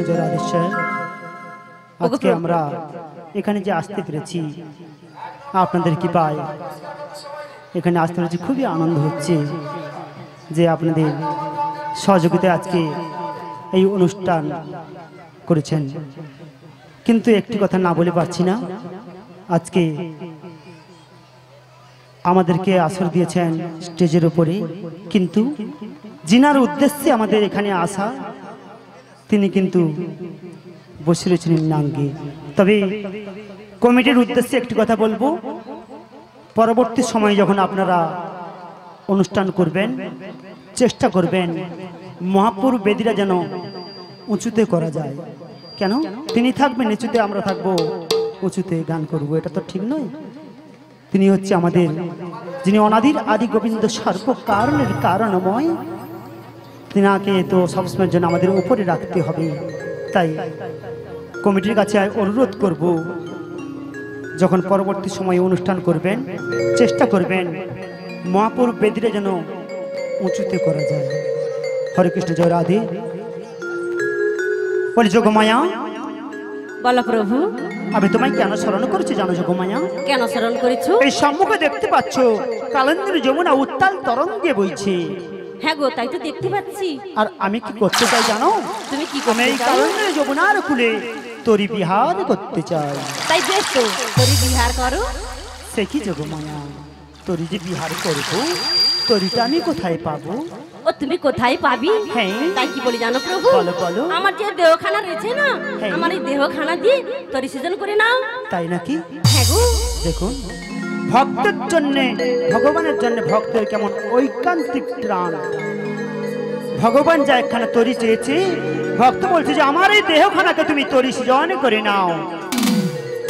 জয় রাধেশ্বর। আজকে আমরা এখানে যে আসতে পেরেছি আপনাদের কৃপায়, এখানে আসতে পেরেছি, খুবই আনন্দ হচ্ছে যে আপনাদের সহযোগিতায় আজকে এই অনুষ্ঠান করেছেন। কিন্তু একটি কথা না বলে পারছি না, আজকে আমাদেরকে আসর দিয়েছেন স্টেজের উপরে, কিন্তু যিনার উদ্দেশ্যে আমাদের এখানে আসা তিনি কিন্তু বসে রয়েছেন নাঙ্গে। তবে কমিটির উদ্দেশ্যে একটি কথা বলবো, পরবর্তী সময়ে যখন আপনারা অনুষ্ঠান করবেন চেষ্টা করবেন মহাপুর বেদিরা যেন উঁচুতে করা যায়। কেন? তিনি থাকবেন নিচুতে, আমরা থাকবো উঁচুতে, গান করব, এটা তো ঠিক নয়। তিনি হচ্ছে আমাদের, যিনি অনাদির আদি গোবিন্দ সর্ব কারণের কারণময়, তিনাকে তো সবসময়ের জন্য আমাদের উপরে রাখতে হবে। তাই কমিটির কাছে অনুরোধ করব, যখন পরবর্তী সময়ে অনুষ্ঠান করবেন চেষ্টা করবেন মহাপুর বেদিরে যেন উঁচুতে করা যায়। হরে কৃষ্ণ, জয় রাধে। বলি যোগমায়া, বলো প্রভু। আমি তোমায় কেন স্মরণ করেছি জানো যোগমায়া? কেন স্মরণ করেছো? এই সম্মুখে দেখতে পাচ্ছ কালেন্দ্র যমুনা উত্তাল তরঙ্গে বইছে। হ্যাঁ গো, তাই তো দেখতে পাচ্ছি। আর আমি কি করতে চাই জানো? তুমি কি আমি এই করতে চাও? কালেন্দ্র যমুনার কুলে তরি বিহার করতে চাই। তাই বেশ তো, তরি বিহার করো। সে কি যোগমায়া, তরি যে বিহার করবো, তরিটা আমি কোথায় পাবো? ও তুমি কোথায় পাবি? হ্যাঁ। তাই কি বলি জানো প্রভু? বলো বলো। আমার যে দেহখানা রয়েছে না, হ্যাঁ। আমার এই দেহখানা দিয়ে তরি সৃজন করে নাও। তাই নাকি? হ্যাঁ গো। দেখুন, ভক্তের জন্য, ভগবানের জন্য ভক্তের কেমন ঐকান্তিক প্রাণ। ভগবান যা একখানা তরি চেয়েছে, ভক্ত বলছে যে আমার এই দেহখানাকে তুমি তরি সৃজন করে নাও।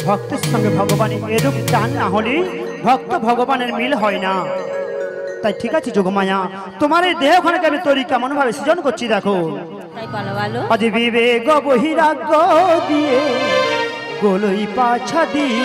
ভক্তের সঙ্গে ভগবানের এরূপ টান না হলে ভক্ত ভগবানের মিল হয় না। তাই ঠিক আছে যোগমায়া, তোমার এই দেহখানাকে আমি তরি কেমন ভাবে সৃজন করছি দেখো। তাই বলো বলো। আজ বিবেক বহিরাগ্য দিয়ে গোলই পাছা দিয়ে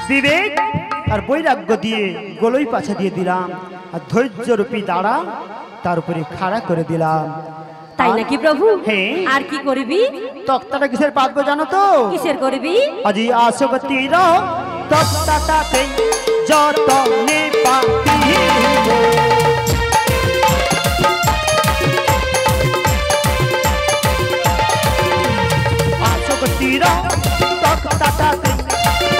বিবেক আর বৈরাগ্য দিয়ে গোলই পাছা দিয়ে দিলাম, আর ধৈর্যরূপী দাঁড়া তার উপরে খাড়া করে দিলাম। তাই নাকি প্রভু? হ্যাঁ। আর কি করবি? তক্তাটা কিসের পাতবো জানো তো? কিসের করবি? আজি আসবতীর তক্তাটাতে যতনে পাতিব, আসবতীর তক্তাটাতে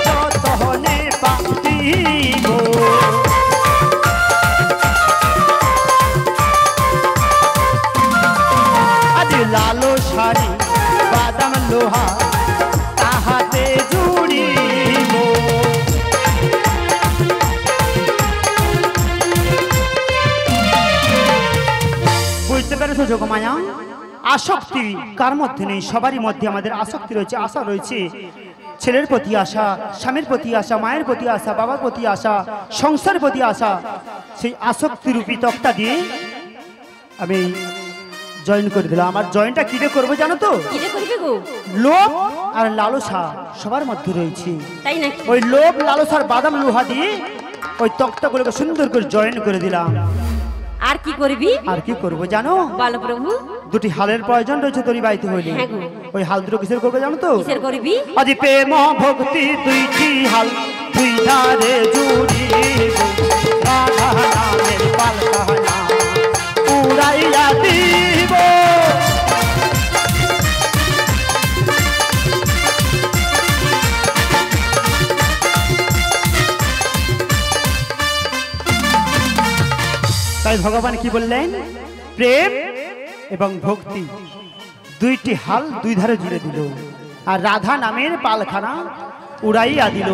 যতনে পাতিব। আজি লালো শাড়ি বাদাম লোহা তাহাতে জুড়িব। বুঝতে পেরেছো যোগমায়া? আসক্তি কার মধ্যে নেই? সবারই মধ্যে আমাদের আসক্তি রয়েছে, আশা রয়েছে। ছেলের প্রতি আশা, স্বামীর প্রতি আশা, মায়ের প্রতি আশা, বাবার প্রতি আশা, সংসারের প্রতি আশা। সেই আসক্তি রূপী তক্তা দিয়ে আমি জয়েন করে দিলাম। আমার জয়েনটা কি দিয়ে করবো জানো তো? কি রে করবি গো? লোভ আর লালসা সবার মধ্যে রয়েছে। তাই নাকি? ওই লোভ লালসার বাদাম লোহা দিয়ে ওই তক্তাগুলোকে সুন্দর করে জয়েন করে দিলাম। আর কি করবি? আর কি করবো জানো? বলো প্রভু। দুটি হালের প্রয়োজন রয়েছে তরি বাইতে হইলে। হ্যাঁ গো। ওই হাল দুটো কিসের করবে জানো তো? কিসের করবি? আজি প্রেম ভক্তি দুইটি হাল দুই ধারে জুড়িব, রাধা নামের পালখানা উড়াইয়া দিব। তাই ভগবান কি বললেন? প্রেম এবং ভক্তি দুইটি হাল দুই ধারে জুড়ে দিল, আর রাধা নামের পালখানা উড়াইয়া দিল।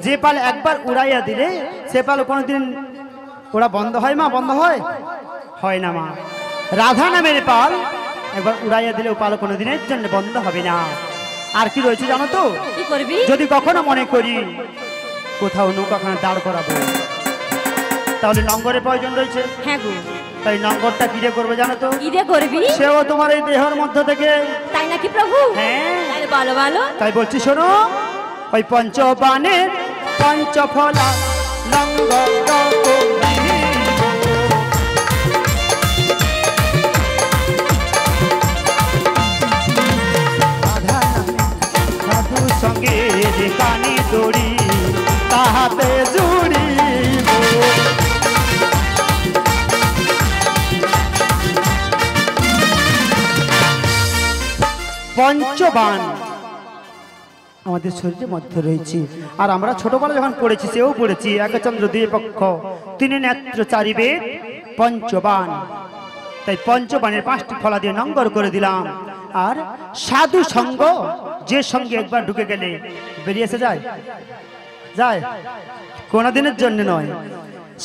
যে পাল একবার উড়াইয়া দিলে সে পাল কোনোদিন ওরা বন্ধ হয় মা? বন্ধ হয়? হয় না মা। রাধা নামের পাল একবার উড়াইয়া দিলে ও পাল কোনোদিনের জন্য বন্ধ হবে না। আর কি রয়েছে জানো তো? কি করবি? যদি কখনো মনে করি কোথাও নৌকাখানা দাঁড় করাবো, তাহলে লঙ্গরের প্রয়োজন রয়েছে। হ্যাঁ গো। তাই লঙ্গরটা কিরে করবে জানো তো? কি দিয়ে করবি? সেও তোমার এই দেহের মধ্য থেকে। তাই নাকি প্রভু? হ্যাঁ। তাহলে ভালো ভালো। তাই বলছি শোনো, ওই পঞ্চবাণের পঞ্চফলা লঙ্গর সাধু সঙ্গে যে কানি দড়ি তাহাতে জুড়িব। পঞ্চবাণ আমাদের শরীরের মধ্যে রয়েছে। আর আমরা ছোটবেলা যখন পড়েছি, সেও পড়েছি, একচন্দ্র দুই পক্ষ তিনি নেত্র চারি বেদ পঞ্চবাণ। তাই পঞ্চবাণের 5টি ফলা দিয়ে নম্বর করে দিলাম। আর সাধু সঙ্গ, যে সঙ্গে একবার ঢুকে গেলে বেরিয়ে এসে যায়, যায় কোনদিনের জন্য নয়।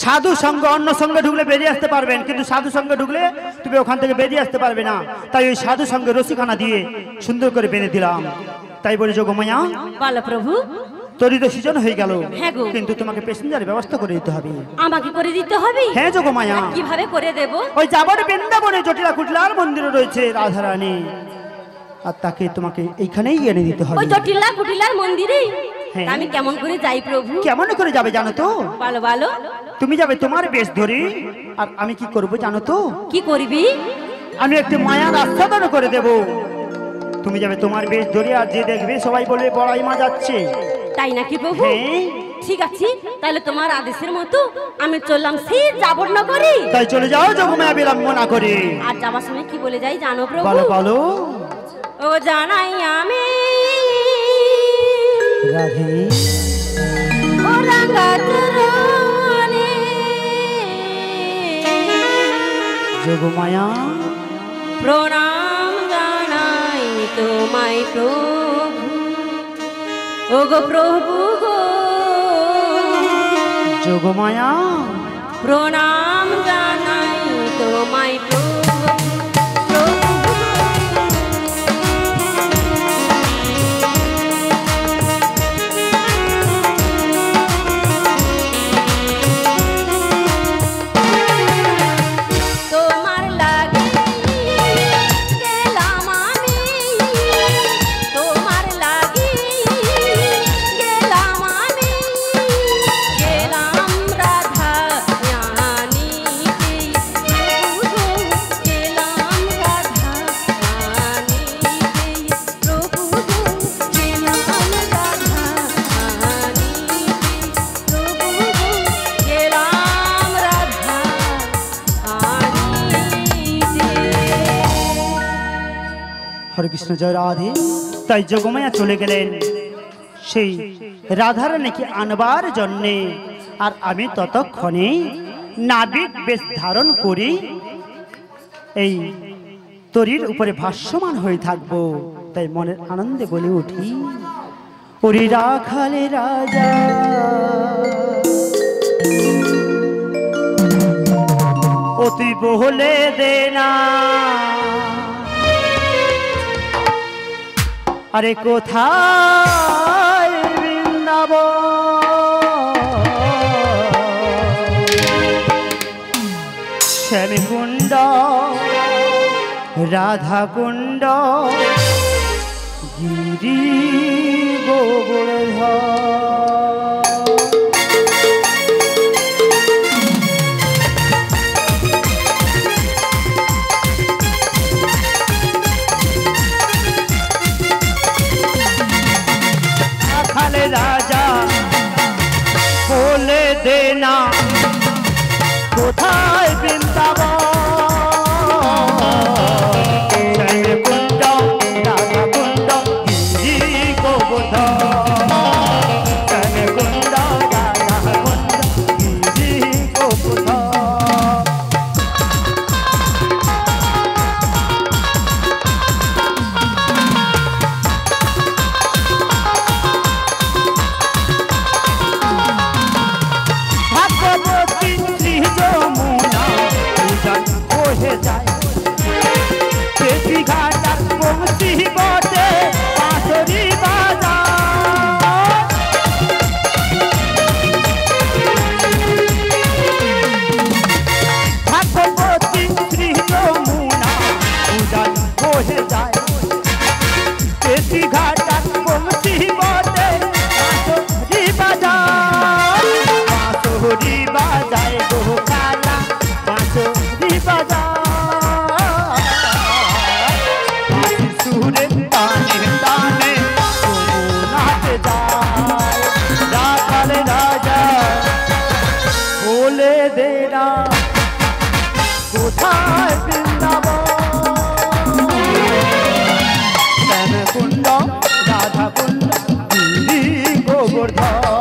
সাধু সঙ্গ, অন্য সঙ্গে ঢুকলে বেরিয়ে আসতে পারবেন, কিন্তু সাধু সঙ্গে ঢুকলে তুমি ওখান থেকে বেরিয়ে আসতে পারবে না। তাই ওই সাধু সঙ্গে রসিখানা দিয়ে সুন্দর করে বেঁধে দিলাম। তাই বলে যোগমায়া, বলো প্রভু। তরিত সৃজন হয়ে গেল, হ্যাঁ গো। কিন্তু তোমাকে প্যাসেঞ্জারের ব্যবস্থা করে দিতে হবে। আমাকে করে দিতে হবে? হ্যাঁ যোগমায়া। কিভাবে করে দেব? ওই যাবার বৃন্দাবনে জটিলা কুটলার মন্দির রয়েছে রাধারানী, আর তাকে তোমাকে এইখানেই এনে দিতে হবে। ওই জটিলা কুটিলার মন্দিরে? হ্যাঁ। আমি কেমন করে যাই প্রভু? কেমন করে যাবে জানো তো? বলো বলো। তুমি যাবে তোমার বেশ ধরে, আর আমি কি করব জানো তো? কি করবি? আমি একটি মায়ার আস্থাদান করে দেব। তুমি যাবে তোমার বেশ ধরে, আর যে দেখবে সবাই বলবে বড়াই মা যাচ্ছে। তাই নাকি প্রভু? হ্যাঁ। ঠিক আছে, তাহলে তোমার আদেশের মতো আমি চললাম সেই যাবর নগরে। তাই চলে যাও যোগমায়া বিলম্ব না করে। আর যাবার সময় কি বলে যাই জানো প্রভু? বলো বলো। ও জানাই আমি রাধে ও রাঙা চরণে যোগমায়া প্রণাম জানাই তোমায় প্রভু। ও গো প্রভু গো, যোগমায়া প্রণাম জানাই তোমায় প্রভু। হরে কৃষ্ণ জয় রাধে। তাই যোগমায়া চলে গেলেন সেই রাধারানীকে আনবার জন্যে। আর আমি ততক্ষণে নাবিক বেশ ধারণ করি এই তরির উপরে ভাষ্যমান হয়ে থাকবো। তাই মনের আনন্দে বলে উঠি, ওরে রাখালে রাজা অতি বহলে দে না, আরে কোথায় বৃন্দাবন শ্যামী কুণ্ড রাধা কুণ্ড গিরি গোবর্ধন। রাজা বলে দে না কোথায় বৃন্দাবন কুণ্ড রাধা কুণ্ড গিরি গোবর্ধন কুণ্ড রাধা কুণ্ড গিরি গোবর্ধন। দে না কোথায় বৃন্দাবন শ্যাম কুণ্ড রাধা কুণ্ড গিরি গোবর্ধন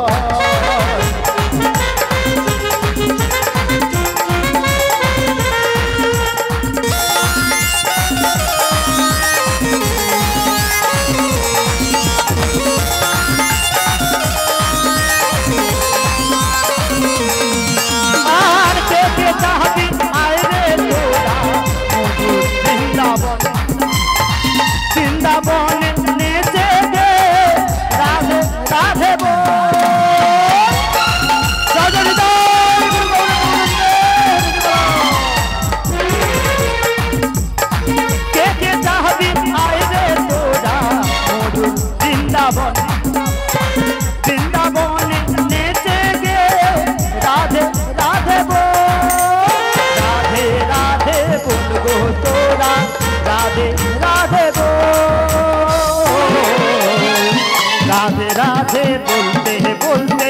राधे राधे बोलते बोलते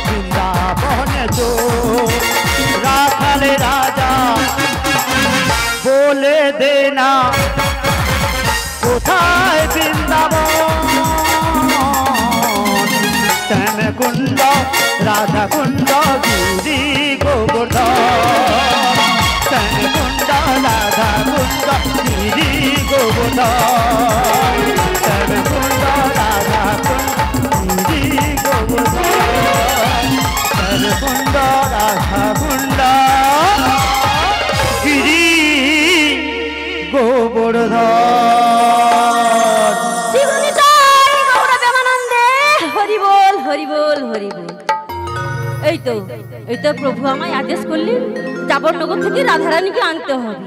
वृंदावन जो राखाले राजा बोले देना कोथाय वृंदावन श्याम कुंड राधा कुंड गिरी गोवर्धन श्याम कुंड राधा कुंड गिरी गोवर्धन श्याम कुंड राधा कुंड गिरी गोवर्धन श्याम कुंड राधा कुंड गिरी गोवर्धन হরি বল হরি বল হরি বল। এই তো প্রভু আমায় আদেশ করলেন জাবরনগর থেকে রাধারানীকে আনতে হবে,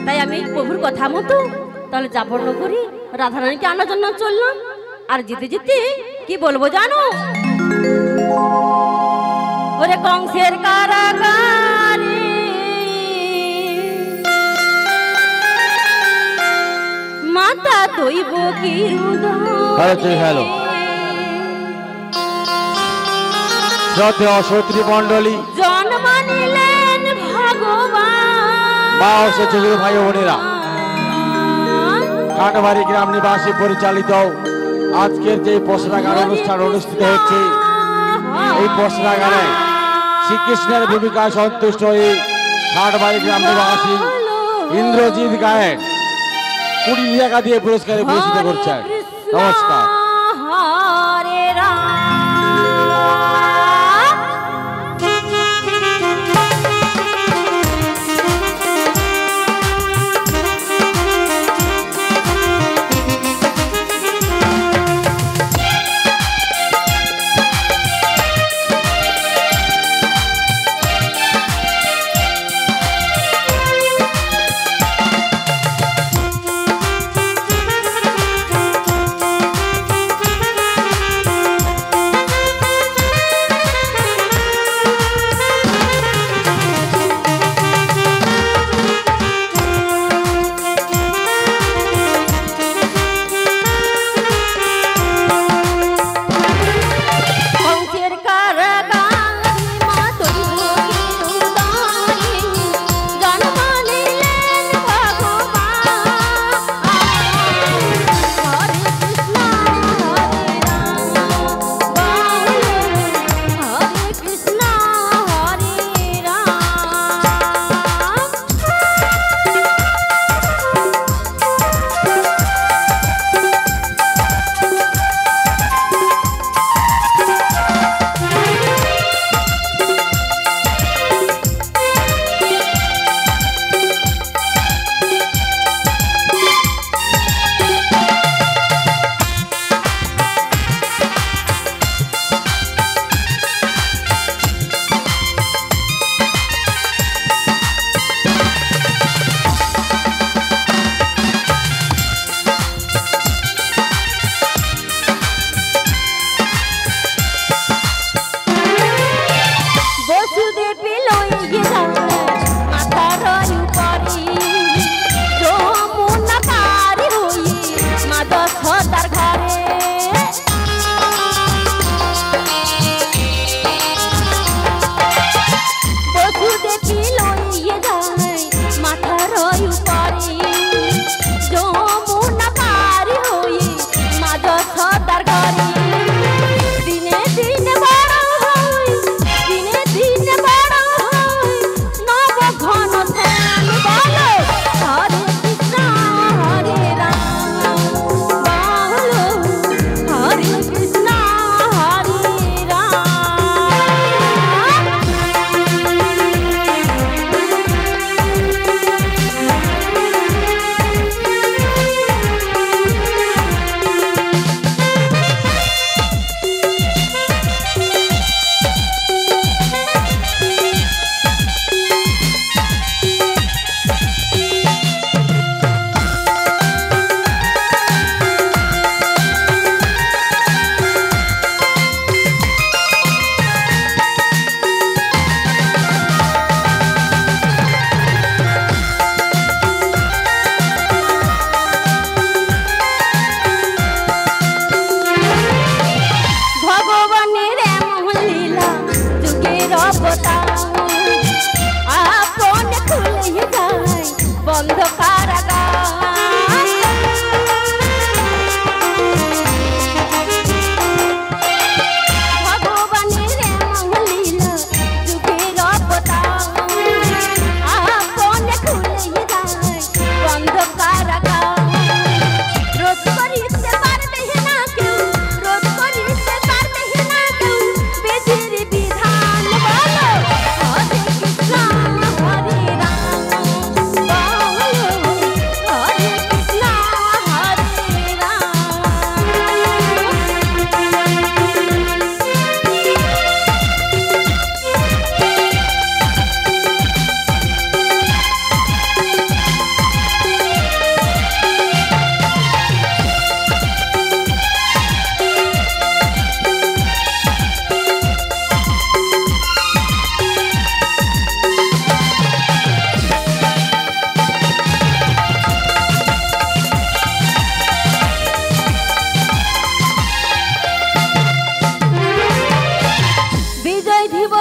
তাই আমি প্রভুর কথা মতো তাহলে জাবরনগরে রাধারানীকে আনার জন্য চললাম। আর যেতে যেতে কি বলবো জানো, ওরে কংসের কারাগারে মাতা দৈব কি হ্যালো শ্রদ্ধেয় মন্ডলী জন্ম নিলেন ভগবান মা ও সচিবের ভাই বোনেরা, কাটবাড়ি গ্রাম নিবাসী পরিচালিত আজকের যে পশরাগান অনুষ্ঠান অনুষ্ঠিত হচ্ছে, এই পশরাগানে শ্রীকৃষ্ণের ভূমিকায় সন্তুষ্ট হয়ে কাটবাড়ি গ্রাম নিবাসী ইন্দ্রজিৎ গায়েন 20 টাকা দিয়ে পুরস্কারে ভূষিত করছেন। নমস্কার। হরে রাম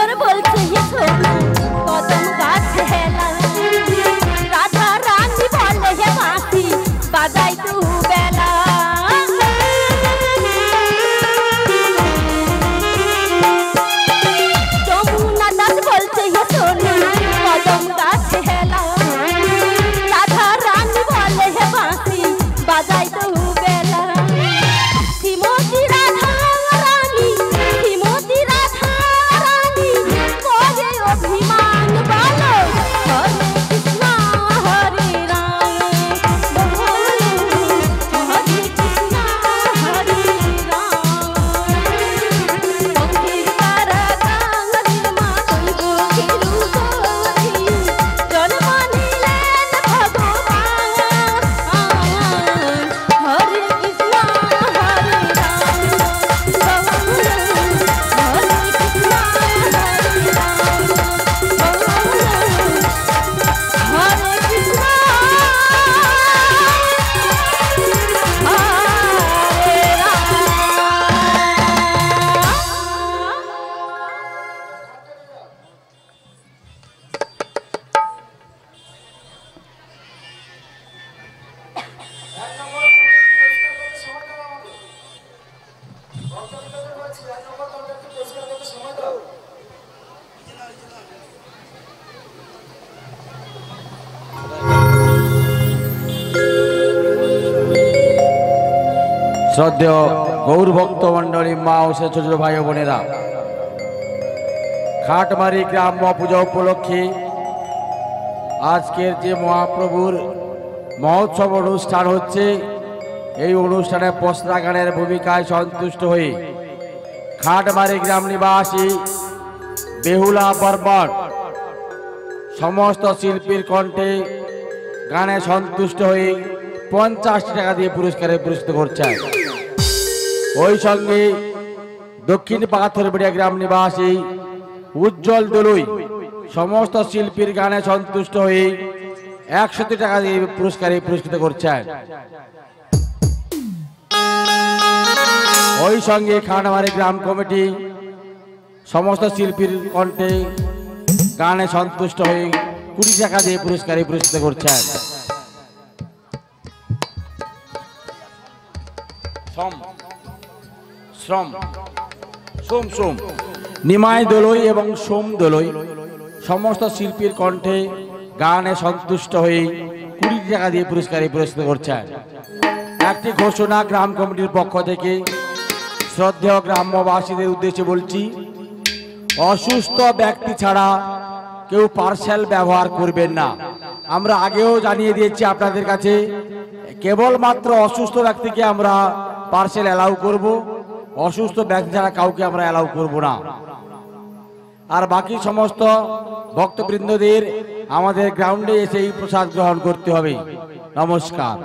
মাস্টার বলছে হে শোনো কদম গাছ হেলা রাধা রানী বলে হে বাঁশি বাজাই তু বেলা যমুনা দাস বলছে হে শোনো কদম গাছ হেলা রাধা রানী বলে হে বাঁশি বাজাই তু বেলা শ্রীমতী রাধা রানী শ্রীমতী রাধা রানী করে অভিমান বলো হরে কৃষ্ণ হরে রাম বলো হরে কৃষ্ণ হরে রাম অঙ্কির তারা কাঙ্গির মা কইবো কিরু করি জন্ম নিলেন ভগবান হরে কৃষ্ণ হরে রাম বলো হরে কৃষ্ণ হরে রাম বলো হরে কৃষ্ণ শ্রদ্ধেয় গৌর ভক্ত মন্ডলী মা ও সে ছোট ভাই ও বোনেরা, খাটমারি গ্রাম্য পূজা উপলক্ষে আজকের যে মহাপ্রভুর মহোৎসব অনুষ্ঠান হচ্ছে, এই অনুষ্ঠানে পসরা গানের ভূমিকায় সন্তুষ্ট হয়ে খাটমারি গ্রাম নিবাসী বেহুলা বর্মন সমস্ত শিল্পীর কণ্ঠে গানে সন্তুষ্ট হয়ে 50 টাকা দিয়ে পুরস্কারে পুরস্কৃত করছেন। ওই সঙ্গে দক্ষিণ পাথরবেড়িয়া গ্রাম নিবাসী উজ্জ্বল দলুই সমস্ত শিল্পীর গানে সন্তুষ্ট হয়ে 100 টাকা দিয়ে পুরস্কারে পুরস্কৃত করছেন। ওই সঙ্গে খাটমারি গ্রাম কমিটি সমস্ত শিল্পীর কণ্ঠে গানে সন্তুষ্ট হয়ে 20 টাকা দিয়ে পুরস্কারে পুরস্কৃত করছেন। নিমাই দলই এবং সোম দলই সমস্ত শিল্পীর কণ্ঠে গানে সন্তুষ্ট হয়ে 20 টাকা দিয়ে পুরস্কারে পুরস্কৃত করছেন। একটি ঘোষণা গ্রাম কমিটির পক্ষ থেকে শ্রদ্ধেয় গ্রামবাসীদের উদ্দেশ্যে বলছি, অসুস্থ ব্যক্তি ছাড়া কেউ পার্সেল ব্যবহার করবেন না। আমরা আগেও জানিয়ে দিয়েছি আপনাদের কাছে, কেবলমাত্র অসুস্থ ব্যক্তিকে আমরা পার্সেল অ্যালাউ করব, অসুস্থ ব্যক্তি ছাড়া কাউকে আমরা অ্যালাউ করব না। আর বাকি সমস্ত ভক্তবৃন্দদের আমাদের গ্রাউন্ডে এসে এই প্রসাদ গ্রহণ করতে হবে। নমস্কার।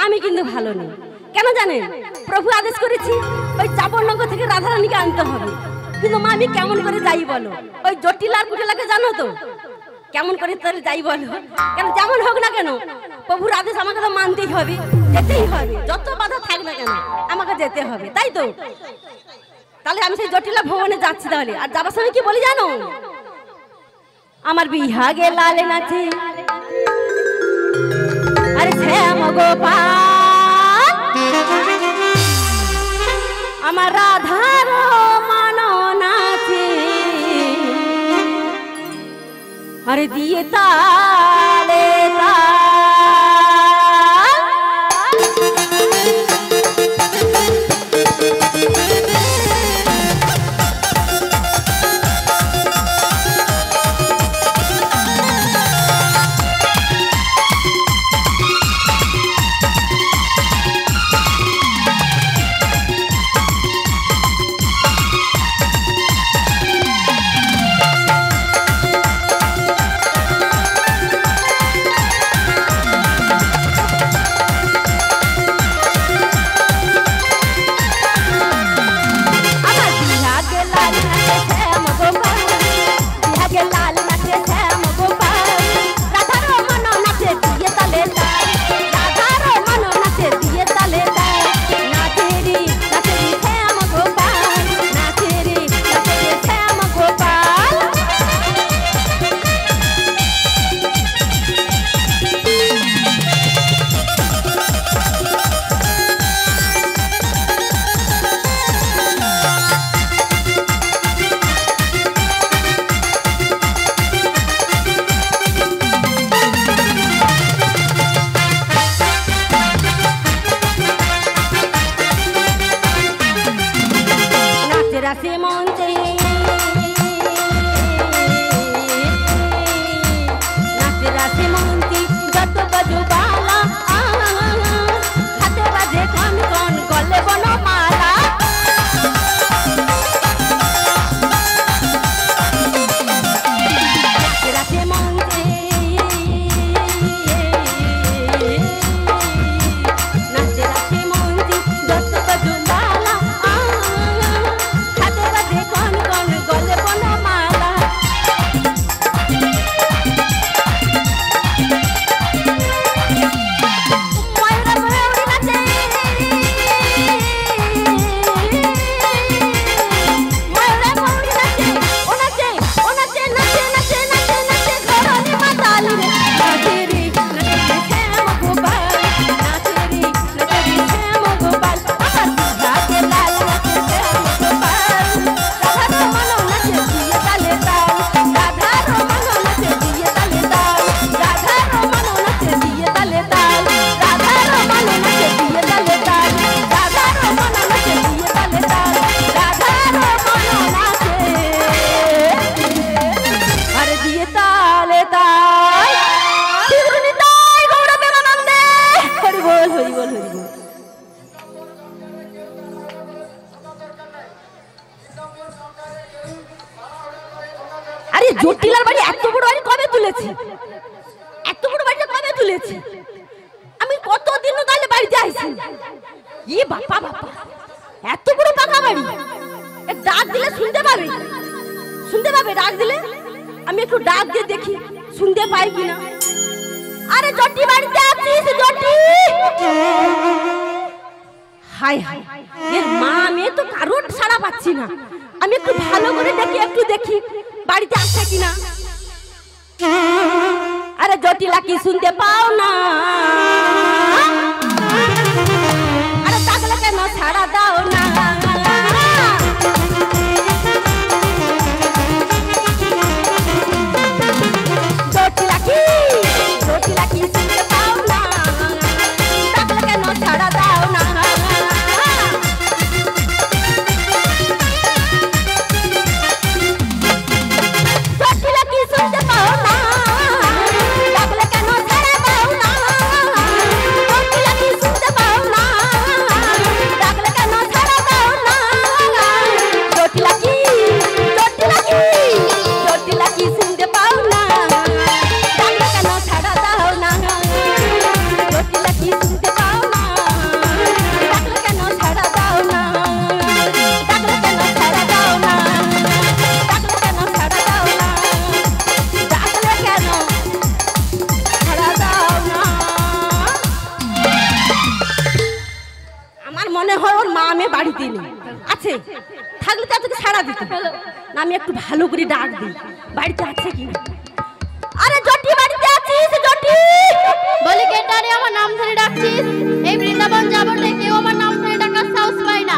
আমি কিন্তু ভালো নেই। কেন জানেন? প্রভু আদেশ করেছি ওই চাপড়নগর থেকে রাধারানীকে আনতে হবে। কিন্তু মা আমি কেমন করে যাই বলো? ওই জটিলার কুটিলাকে জানো তো, কেমন করে তাহলে যাই বলো? কেন যেমন হোক না কেন প্রভুর আদেশ আমাকে তো মানতেই হবে, যেতেই হবে, যত বাধা থাক না কেন আমাকে যেতে হবে, তাই তো? তাহলে আমি সেই জটিলা ভবনে যাচ্ছি। তাহলে আর যাবার সময় কি বলি জানো? আমার বিহা গেলালে নাচে আরে শ্যাম গোপাল, আমার রাধার মান নাচে আরে দিয়ে তালে তাল। আরে জটিলার বাড়ি এত বড় বাড়ি কবে তুলেছি? এত বড় বাড়িটা কবে তুলেছি? আমি কতদিন তাহলে বাড়িতে আইছি। ই বাবা বাবা, এত বড় পাকা বাড়ি, ডাক দিলে শুনতে পাবে, শুনতে পাবে ডাক দিলে। আমি একটু ডাক দিয়ে দেখি শুনতে পাই কিনা। আরে জটি বাড়িতে আছিস জটি? হাই হাই, এর মা মেয়ে তো কারোর সাড়া পাচ্ছি না। আমি একটু ভালো করে দেখি, একটু দেখি বাড়িতে আছে কিনা। আরে জটিলা কি শুনতে পাও না? আরে ডাকলে কেন সাড়া দাও না? জটিলা কি শুনতে পাও না? ডাকলে কেন সাড়া দাও না? জটিলা কি শুনতে পাও না? ডাকলে কেন সাড়া দাও না? জটিলা কি শুনতে পাও না? ডাকলে কেন সাড়া দাও না? জটিলা কি শুনতে পাও না? ডাকলে কেন সাড়া দাও না? জটিলা কি শুনতে পাও না? ডাকলে কেন সাড়া দাও না? ডাকলে কেন সাড়া দাও না? ডাকলে কেন সাড়া দাও না? ডাকলে কেন সাড়া দাও না? আমার মনে হয় ওর মা মেয়ে বাড়িতে নেই, আছে থাকলে তাদেরকে সাড়া দিত না। আমি একটু ভালো করে ডাক দিই বাড়িতে আছে কি। আরে জটি বাড়িতে আছিস জটি? বলি কেটারে আমার নাম ধরে ডাকছিস? এই বৃন্দাবন যাবতে কেউ আমার নাম ধরে ডাকার সাহস পায় না।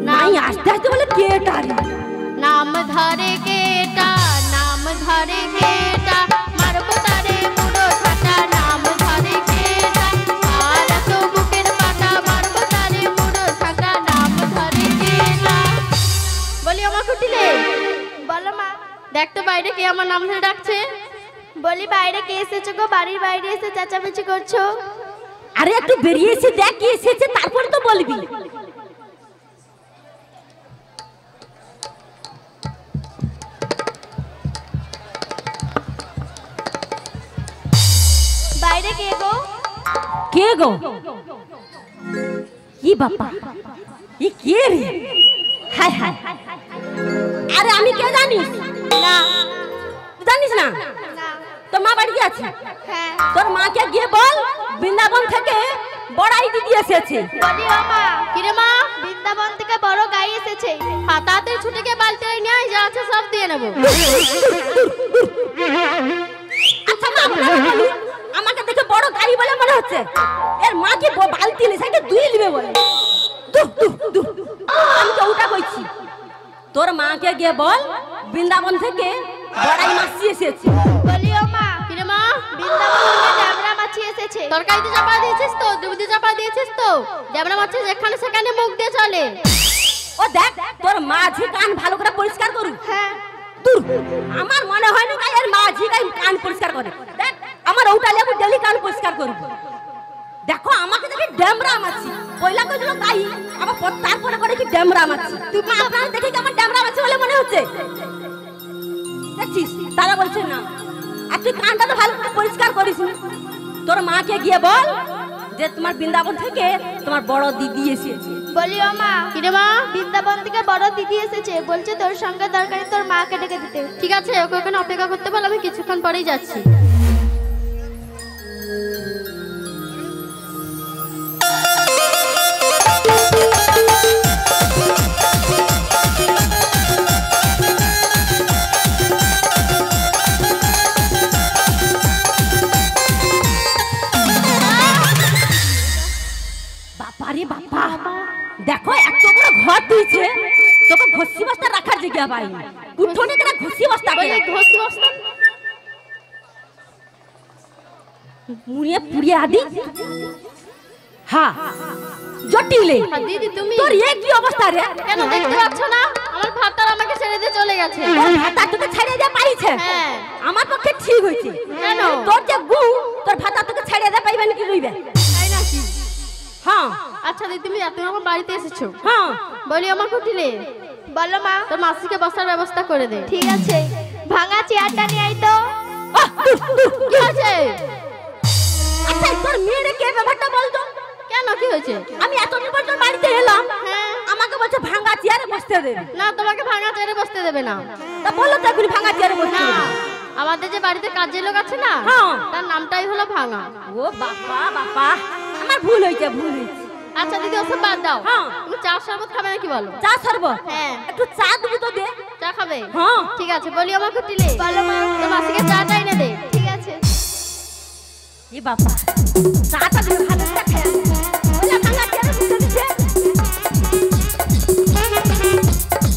নাই আস্তে আস্তে বলে কেটারে। নাম ধরে কেটা, নাম ধরে কেটা, মারবো তারে মুড়ো ছাটা। নাম ধরে কেটা, আর তো বুকের পাটা, মারবো তারে মুড়ো ছাটা। নাম ধরে কেটা। বলি আমার কুটিলে, বলো মা। দেখ তো বাইরে কে আমার নাম ধরে ডাকছে। বলি বাইরে কে এসেছো গো? বাড়ির বাইরে এসে চেঁচামেচি করছো। আরে একটু বেরিয়ে এসে দেখ কি এসেছে, তারপরে তো বলবি। বাইরে কে গো? কে গো? ই বাবা, ই কে রে? হাই হাই, আরে আমি কে জানিস না। জানিস না? না। তোর মা বাড়ি আছে? হ্যাঁ। তোর মাকে গিয়ে বল বৃন্দাবন থেকে বড়াই দিদি এসেছে। বলি ও মা। কিরে মা? বৃন্দাবন থেকে বড় গাই এসেছে। হাতাতে ছুটে গিয়ে বালতি নিয়ে যা আছে সব দিয়ে নেবো। আচ্ছা মা, আমাকে দেখে বড় গাই বলে মনে হচ্ছে। এর মা কি বালতি নেই, সেটা দুই নিবে বলে। আমি তো ওটা কইছি। তোর মাকে গিয়ে বল বৃন্দাবন থেকে বড়াই মাছি এসেছে। বলি ও মা। কিরে মা? বৃন্দাবন থেকে ড্যাবরা মাছি এসেছে। তরকারিতে চাপা দিয়েছিস তো? দুধে চাপা দিয়েছিস তো? ড্যাবরা মাছি যেখানে সেখানে মুখ দিয়ে চলে। ও দেখ তোর মাঝি কান ভালো করে পরিষ্কার করুক। হ্যাঁ। দূর, আমার মনে হয় না এর মাঝি কান পরিষ্কার করে। দেখ আমার ওটা লেবু ডেলি কান পরিষ্কার করব। দেখো আমাকে দেখে ড্যামরা মাছি, পয়লা কইছিল তাই, আবার তারপরে করে কি ড্যামরা মাছি। তুই আপনার দেখে কি আমার ড্যামরা মাছি বলে মনে হচ্ছে? দেখছিস তারা বলছে না। আর তুই কানটা তো ভালো করে পরিষ্কার করিস। তোর মাকে গিয়ে বল যে তোমার বৃন্দাবন থেকে তোমার বড় দিদি এসেছে। বলি ও মা। কিরে মা? বৃন্দাবন থেকে বড় দিদি এসেছে, বলছে তোর সঙ্গে দরকারি তোর মাকে ডেকে দিতে। ঠিক আছে, ওকে ওখানে অপেক্ষা করতে বল, আমি কিছুক্ষণ পরেই যাচ্ছি। বাবারে বাবা, দেখো এত বড় ঘর দিয়েছে, তোকে ঘষি বস্তা রাখার জায়গা পাইনি। উঠোনে কেন ঘষি বস্তা? বলি ঘষি বস্তা মুড়িয়ে পুড়িয়ে আদি। হ্যাঁ জটিলে দিদি তুমি তোর এ কি অবস্থা রে? কেন দেখতে পাচ্ছ না? আমার ভাতার আমাকে ছেড়ে দিয়ে চলে গেছে। তোর ভাতা তোকে ছেড়ে দিয়ে পাইছে? হ্যাঁ। আমার পক্ষে ঠিক হয়েছে। কেন? তোর যে গু, তোর ভাতা তোকে ছেড়ে দিয়ে পাইবে নাকি রইবে? তাই নাকি? হ্যাঁ। আচ্ছা দিদি তুমি আমার বাড়িতে এসেছো। হ্যাঁ। বলি আমার কুটিলে, বলো মা। তোর মাসিকে বসার ব্যবস্থা করে দে। ঠিক আছে। ভাঙা চেয়ারটা নিয়ে আই তো। কি হয়েছে? আচ্ছা তোর মেয়েরে কে ব্যাপারটা বলতো? কেন কি হয়েছে? আমি এতদিন পর তোর বাড়িতে এলাম, হ্যাঁ আমাকে বলছে ভাঙা চেয়ারে বসতে দেবে। না, তোমাকে ভাঙা চেয়ারে বসতে দেবে না। তা বলো তো এখন ভাঙা চেয়ারে বসতে না, দেবে? আমাদের যে বাড়িতে কাজের লোক আছে না, হ্যাঁ। তার নামটাই হলো ভাঙা। ও বাবা বাবা, আমার ভুল হয়েছে, ভুল হয়েছে। আচ্ছা দিদি, ওসব বাদ দাও। হ্যাঁ। তুমি চা শরবত খাবে নাকি বলো? চা শরবত? হ্যাঁ। একটু চা দিবি তো দে। চা খাবে? হ্যাঁ। ঠিক আছে, বলি আমার কুটিলে। বলো মা। তো মাসিকে চাটা এনে দে। ঠিক আছে। এ বাবা, চাটা দিলে ভালো করে খায়। বলে ভাঙা চেয়ারে বসতে দিছে।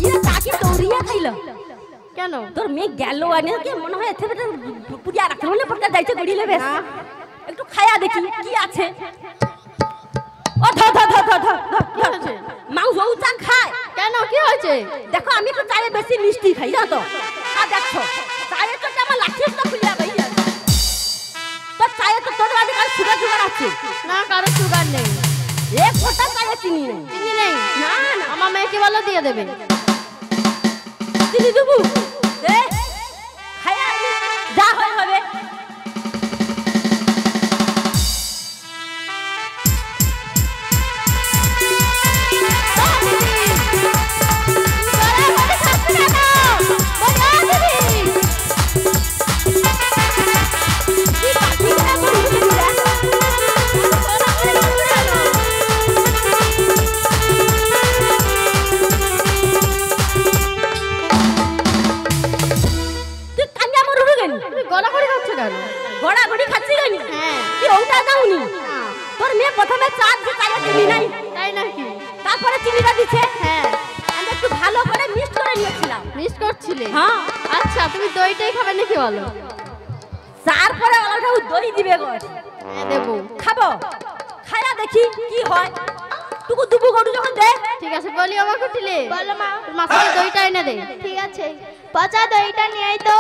ইয়ে চা কি দৌড়িয়ে খাইলো? কেন? তোর মেয়ে গেল আনে কি মনে হয় এতে বেটা পুরিয়া রাখতে বলে পড়কা যাইতে গড়িলে বেশ। একটু খায়া দেখি কি আছে। ও ধ ধ ধ ধ ধ কি হয়েছে? মাংস উচান খায়। কেন কি হয়েছে? দেখো আমি তো চায়ে বেশি মিষ্টি খাই, জানো তো? আর দেখো চায়ে তো আমার লাঠিটা খুলে ভাই তোর চায়ে তো তোর বাড়ি কাল সুগার সুগার আছে না, কারো সুগার নেই। এক ফোঁটা চায়ে চিনি নেই। চিনি নেই? না না, আমার মেয়েকে বলো দিয়ে দেবে। চিনি দেবো দে খায়া যা হয় হবে। গড়াগড়ি খাচ্ছ কেন? গড়াগড়ি খাচ্ছি কেন? হ্যাঁ। কি ওটা দাওনি? তোর মেয়ে প্রথমে চা দিয়ে চায়ে চিনি নাই, তাই নাকি? তারপরে চিনিটা দিচ্ছে। হ্যাঁ। আমি একটু ভালো করে মিক্স করে নিয়েছিলাম। মিস করছিলে? হ্যাঁ। আচ্ছা, তুমি দইটাই খাবে নাকি বলো? তারপরে ওটা দই দিবে গো। হ্যাঁ, দেবো। খাবো, খায়া দেখি কি হয়। টুকু দুবু গরু যখন দে। ঠিক আছে, বলি আমার কুটিলে। বলো মা। মাসিকে দইটা এনে দে। ঠিক আছে। পচা দইটা নিয়ে আই তো।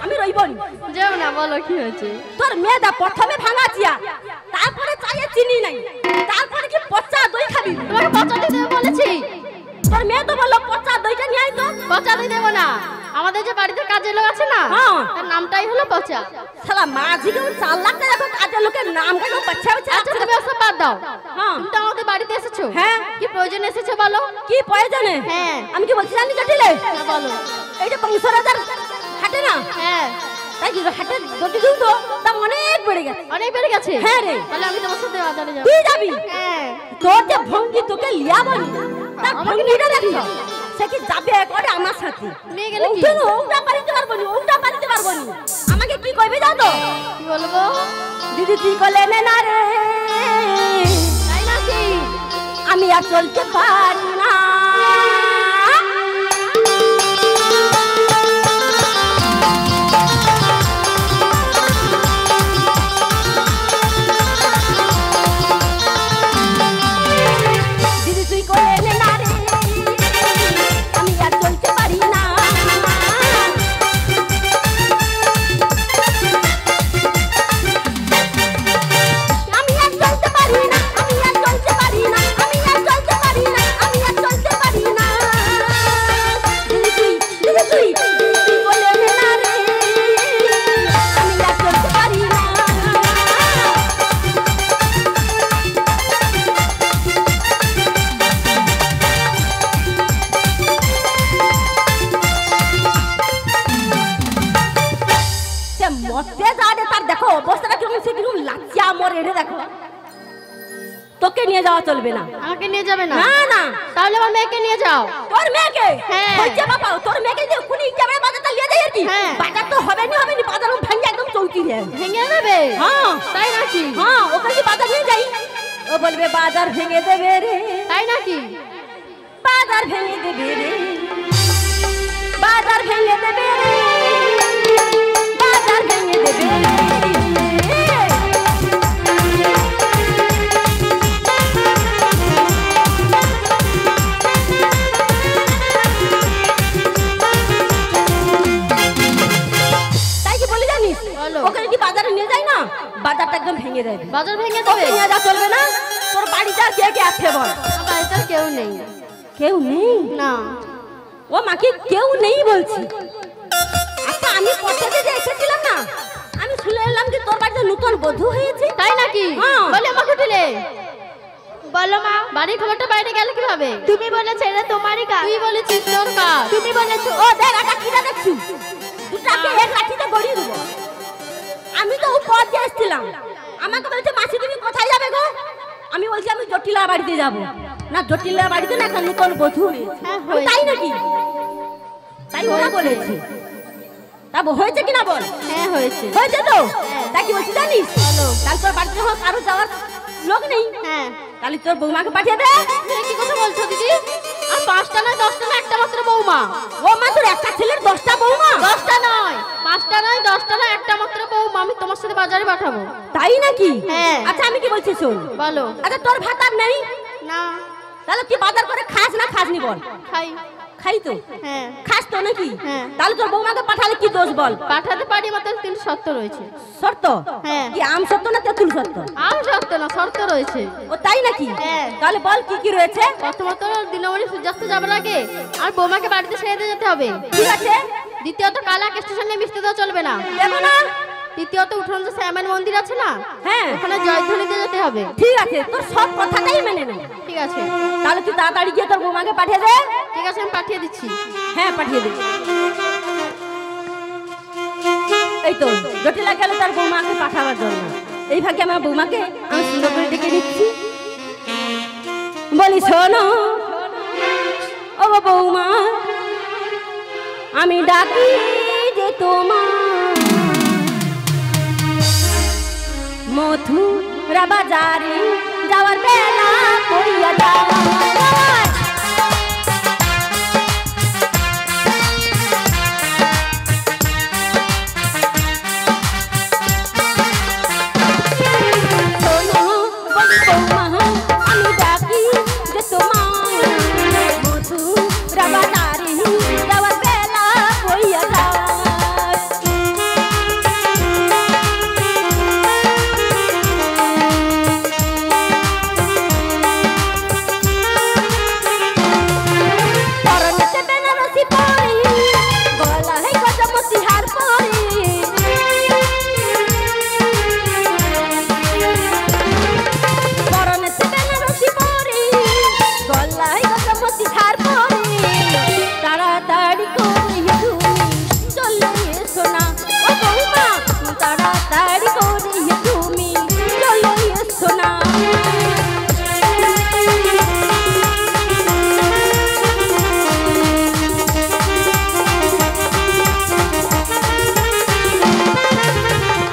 আমি রইব যাও না, বলো কি হয়েছে? তোর মেয়েটা প্রথমে ভাঙা চিয়া, তারপরে চায়ে চিনি নাই, তারপরে কি পচা দই খাবি? তোমাকে পচা দই দেবো বলেছি? তোর মেয়ে তো বললো পচা দইটা নিয়ে আই তো। পচা দই দেবো না। আমাদের যে বাড়িতে কাজের লোক আছে না, হ্যাঁ। তার নামটাই হলো পচা। শালা মাঝি কেমন 4 লাখ টাকা করে কাজের লোকের নাম কেন বাচ্চা বাচ্চা? আচ্ছা, তুমি ওসব বাদ দাও। হ্যাঁ। তুমি তো আমাদের বাড়িতে এসেছো। হ্যাঁ। কি প্রয়োজন এসেছো বলো? কি প্রয়োজনে? হ্যাঁ। আমি কি বলছি জানি জটিলে? না, বলো। এই যে বংশরাজার হাটে না, হ্যাঁ। তাই কি হাটে দটি দিও তো দাম অনেক বেড়ে গেছে। অনেক বেড়ে গেছে? হ্যাঁ রে। তাহলে আমি তোমার সাথে বাজারে যাবো। তুই যাবি? হ্যাঁ। তোর যে ভঙ্গি তোকে লিয়া বলি, তার আমাকে ভঙ্গিটা নিয়ে দেখো। যাবি? সে কি যাবে করে আমার সাথে? নিয়ে গেলে কি? ওটা পারিতে পারবো নি, ওটা পারিতে পারবো নি। আমাকে কি কইবে যাও তো? কি বলবো? দিদি তুই কলে না রে, তাই নাকি? আমি আর চলতে পারি না। দিদি তুই কলে না রে, আমি আর চলতে পারি না। আমি আর চলতে পারি না, আমি আর চলতে পারি না, আমি আর চলতে পারি না, আমি আর চলতে পারি না। দিদি তুই বলে না রে, আমি আর চলতে পারি না। সে মরতে যাবে, তার দেখো অবস্থাটা কিরকম, সে কিরকম লাচিয়া মরে রে দেখো। তোকে নিয়ে যাওয়া চলবে না। আমাকে নিয়ে যাবে না? না না, তাহলে আমার মেয়েকে নিয়ে যাও। তোর মেয়েকে? হ্যাঁ। হইছে বাবা, তোর মেয়েকে যে কোনি যাবে বাজারটা নিয়ে যাই আর কি। হ্যাঁ। বাজার তো হবে না, হবে না, বাজার ভাঙে একদম চৌকি রে। ভেঙে দেবে? হ্যাঁ। তাই নাকি? হ্যাঁ, ওকে কি বাজার নিয়ে যাই? ও বলবে বাজার ভেঙে দেবে রে, তাই নাকি? বাজার ভেঙে দেবে রে, বাজার ভেঙে দেবে রে, বাজার ভেঙে দেবে রে। তাই কি বলি জানিস? বলো। ওকে যদি বাজারে নিয়ে যাই না, বাজারটা একদম ভেঙে দেবে। বাজার ভেঙে তোকে দেবে? নিয়ে যা চলবে না। তোর বাড়িতে আর কে কে আছে বল? আমার বাড়িতে আর কেউ নেই। কেউ নেই? না। ও মাকে কেউ নেই বলছি। আচ্ছা আমি পথে যে এসেছিলাম না, আমি শুনে এলাম যে তোর বাড়িতে নতুন বধূ হয়েছে। তাই নাকি? হ্যাঁ। বলে আমাকে উঠিলে বলো মা, বাড়ির খবরটা বাইরে গেল কিভাবে? তুমি বলেছো এটা তোমারই কাজ। তুই বলেছিস তোর কাজ। তুমি বলেছো। ও দেখ এটা কিটা দেখছি, দুটাকে এক লাঠিতে গড়িয়ে দেবো। আমি তো উপর দিয়ে এসেছিলাম, আমাকে বলছে মাসি তুমি কোথায় যাবে গো? আমি বলছি আমি জটিলা বাড়িতে যাব। না জটিলা বাড়িতে না একটা নতুন বধূ হয়েছে। হ্যাঁ, আমি, তাই নাকি? তাই ওরা বলেছে। তা হয়েছে কিনা বল। হ্যাঁ হয়েছে। হয়েছে তো? তা কি বলছি জানিস? তাহলে তোর বাড়িতে যখন কারো যাওয়ার লোক নেই, হ্যাঁ তাহলে তোর বৌমাকে পাঠিয়ে দে। তুমি কি কথা বলছো দিদি? আর 5টা নয় 10টা নয় একটা মাত্র বৌমা। ও মা তোর একটা ছেলের 10টা বৌমা? 10টা নয় 5টা নয় 10টা নয় একটা মাত্র বৌমা। আমি তোমার সাথে বাজারে পাঠাবো। তাই নাকি? হ্যাঁ। আচ্ছা আমি কি বলছি শোন। বলো। আচ্ছা তোর ভাত আর নেই, না তাহলে তুই বাজার করে খাস না খাসনি বল? খাই। খাই তো। হ্যাঁ খাস তো নাকি? হ্যাঁ। তাহলে তোর বৌমাকে পাঠালে কি দোষ বল? পাঠাতে পারি, মাত্র 3 শর্ত রয়েছে। শর্ত? হ্যাঁ। কি আম শর্ত না তেঁতুল শর্ত? আম শর্ত না, শর্ত রয়েছে। ও তাই নাকি? হ্যাঁ। তাহলে বল কি কি রয়েছে? প্রথমত দিনমণি সূর্যাস্ত যাবার আগে আর বৌমাকে বাড়িতে ছেড়ে দিয়ে যেতে হবে। ঠিক আছে। দ্বিতীয়ত কালাক স্টেশনে মিশতে দেওয়া চলবে না। দেব না। তৃতীয়ত উঠোন যে শ্যামের মন্দির আছে না, হ্যাঁ ওখানে জয়ধ্বনি দিয়ে যেতে হবে। ঠিক আছে, তোর সব কথাটাই মেনে নে। ঠিক আছে। তাহলে তুই তাড়াতাড়ি গিয়ে তোর বৌমাকে পাঠিয়ে দে। ঠিক আছে আমি পাঠিয়ে দিচ্ছি। হ্যাঁ পাঠিয়ে দে। এই তো জটিলা গেল তার বৌমাকে পাঠাবার জন্য। এই ভাগে আমার বৌমাকে আমি সুন্দর করে ডেকে নিচ্ছি। বলি শোনো ও বৌমা, আমি ডাকি যে তোমার মথুরা বাজারে যাওয়ার বেলা কইয়া যাওয়ার। আমি ডাকি যে তোমার মথুরা বাজারে যাওয়ার বেলা কইয়া যাওয়ার। পরনেতে বেনারসি পরি, গলায় গজমতি হার পরি, পরনেতে বেনারসি পরি, গলায় গজমতি হার পরি, তাড়াতাড়ি করে তুমি চলে এসো না ও বৌমা, তাড়াতাড়ি করে তুমি চলে এসো না।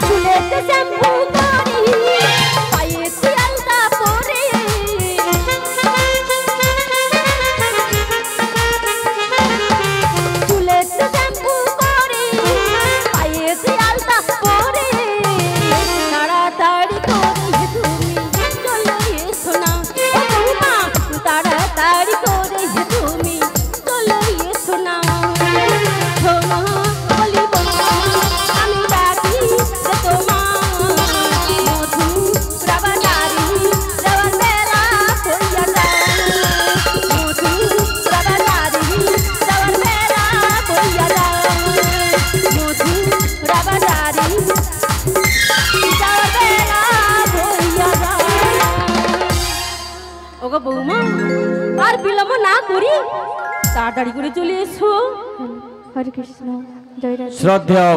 চুলেতে শ্যাম্পু করি, পায়েতে আলতা পরে, চুলেতে শ্যাম্পু করি, পায়েতে আলতা পরে, তাড়াতাড়ি করে তুমি চলে এসো না ও বৌমা, তাড়াতাড়ি করে তুমি চলে এসো না। শোনো বলি বৌমা, আমি ডাকি যে তোমার মথুরা বাজারে যাওয়ার বেলা কইয়া যাও, মথুরা বাজারে যাওয়ার বেলা কইয়া যাও, মথুরা বাজারে যাওয়ার বেলা কইয়া যাও। ওগো বৌমা, আর বিলম্ব না করি তাড়াতাড়ি করে চলে এসো। হরে কৃষ্ণ, জয় রাধে। শ্রদ্ধেয়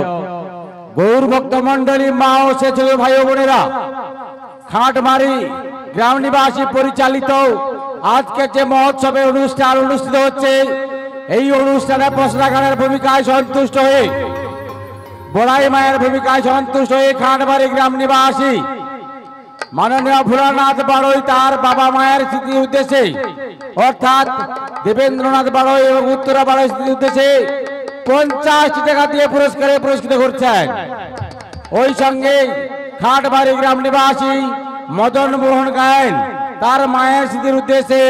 গৌর ভক্ত মন্ডলী, মা ও স্বেচ্ছাসেবী ভাই ও বোনেরা, খাটমারি গ্রাম নিবাসী পরিচালিত আজকে যে মহোৎসবের অনুষ্ঠান অনুষ্ঠিত হচ্ছে, এই অনুষ্ঠানে প্রশ্নাগারের ভূমিকায় সন্তুষ্ট হয়ে, বড়াই মায়ের ভূমিকায় সন্তুষ্ট হয়ে খাটমারি গ্রাম নিবাসী মাননীয় ভোলানাথ বাড়ই তার বাবা মায়ের স্মৃতির উদ্দেশ্যে, অর্থাৎ দেবেন্দ্রনাথ বাড়ই এবং উত্তরা বাড়ই স্মৃতির উদ্দেশ্যে 50 টাকা দিয়ে পুরস্কারে পুরস্কৃত করছেন। ওই সঙ্গে খাটবাড়ি গ্রাম নিবাসী মদন মোহন গায়েন তার মায়ের স্মৃতির উদ্দেশ্যে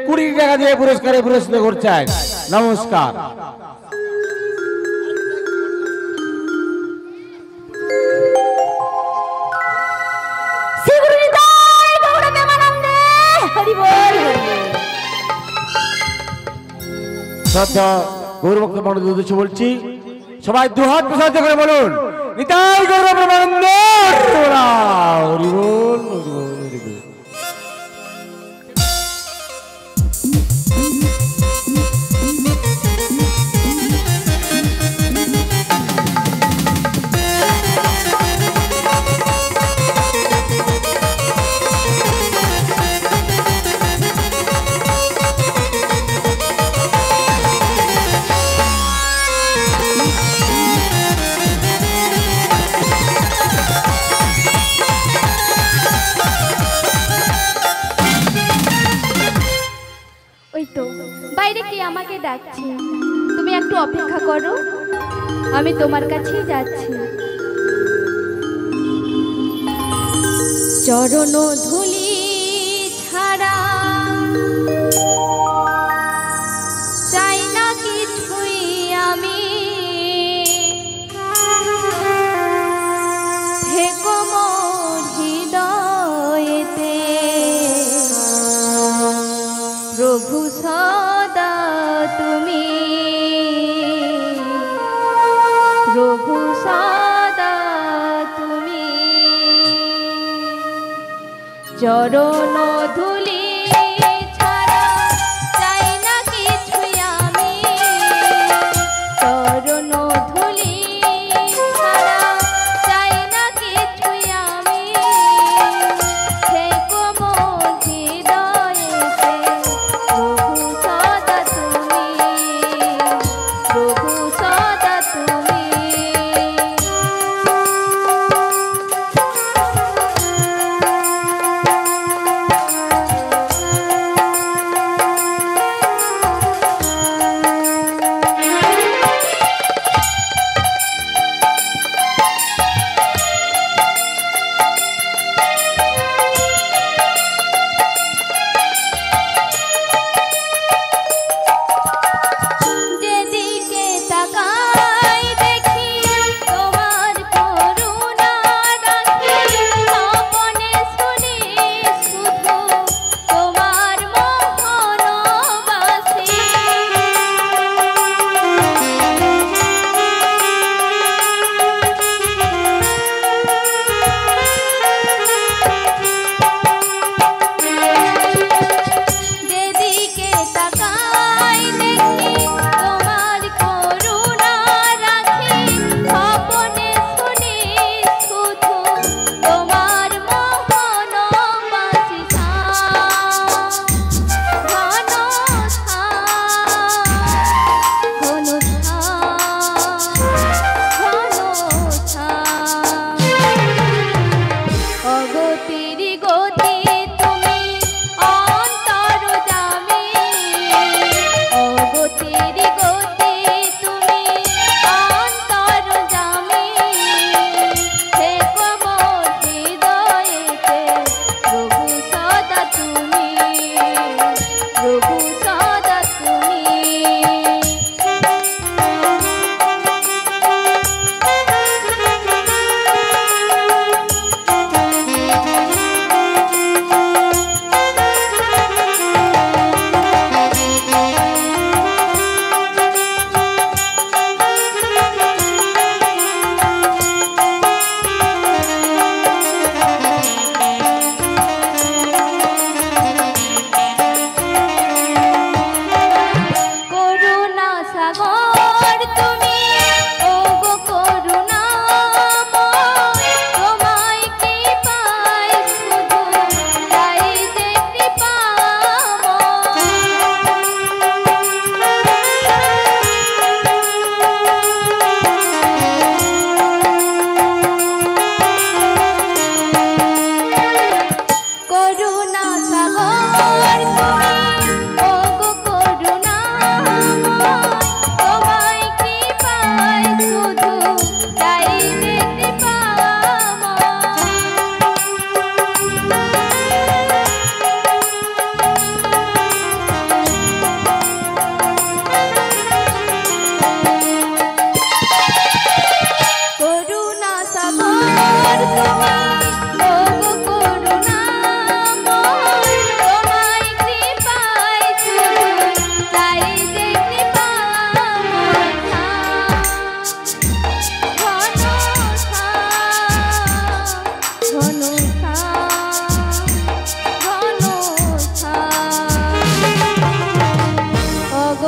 20 টাকা দিয়ে পুরস্কারে পুরস্কৃত করছেন। নমস্কার। হরি বল। শ্রদ্ধা গৌরভক্ত মানুষদের উদ্দেশ্যে বলছি, সবাই দুহাত প্রসারিত করে বলুন, নিতাই গৌর ব্রহ্মানন্দ হরি বল, হরি বল, হরি বল। ওই তো বাইরে কে আমাকে ডাকছে, তুমি একটু অপেক্ষা করো, আমি তোমার কাছেই যাচ্ছি। চরণ ধুলি ছাড়া চাই না কিছুই আমি, থেকো মোর হৃদয়েতে প্রভু সদা তুমি, প্রভু সদা তুমি। চরণ ধুলি ছাড়া চাই না কিছুই আমি, চরণ ধুলি ছাড়া চাই না কিছুই আমি, থেকো মোর হৃদয়েতে প্রভু সদা তুমি, প্রভু সদা তুমি।